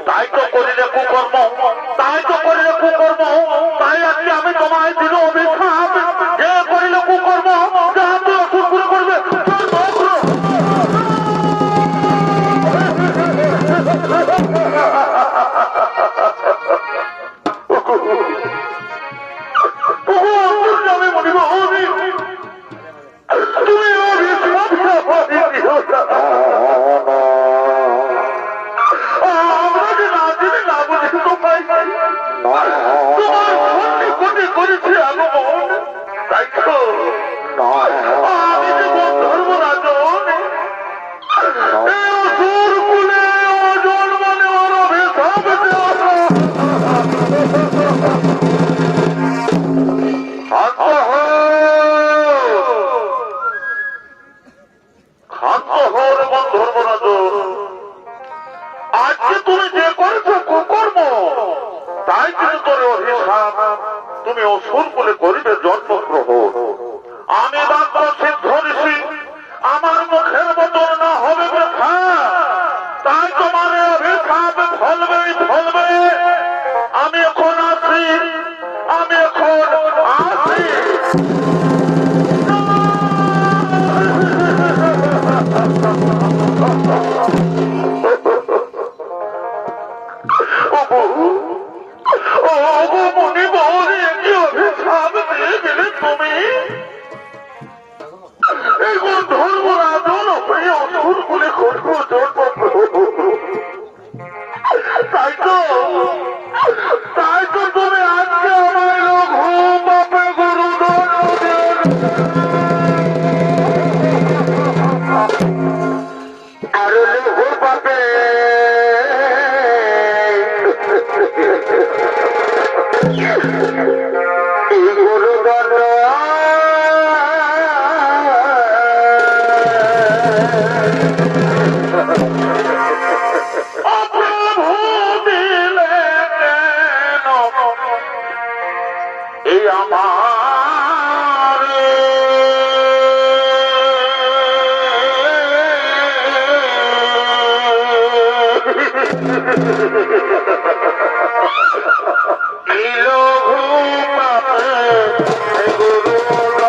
তাই তো করিলে কুকর্ম, তাই তো করিলে কুকর্ম, তাই আজকে আমি তোমায় দিল অভিশাপ, যে করিলে কুকর্ম যাহা তুই অসুর করে করবে। আমি মনিব তুমি আমরা যে না দিলে না বুঝি তো পাই তোমার কোটি করেছি আমি মন, তাই তো আমি যে ধর্ম রাজন অসুর কুলে জন্ম নেওয়ার অভিশাপ আজকে তুমি যে করেছো কুকর্ম, তাই কিন্তু তোর অভিশাপ, তুমি অসুর বলে করিবে জন্মগ্রহণ। আমি বাক্য সিদ্ধ ঋষি, আমার মুখের মতন না হবে ব্যথা, তাই তোমার অভিশাপ ফলবে ফলবে। আমি এখন আসি, আমি এখন আসি। তুমি ধর্ম রাজন হয়ে অসুর বলে করবো জন্ম, তাই তো তুমি আজকে আমার ঘুম বাপে গুরু আর লঘু পাপে গুরুদন এই আমার লঘু পাপে গুরু না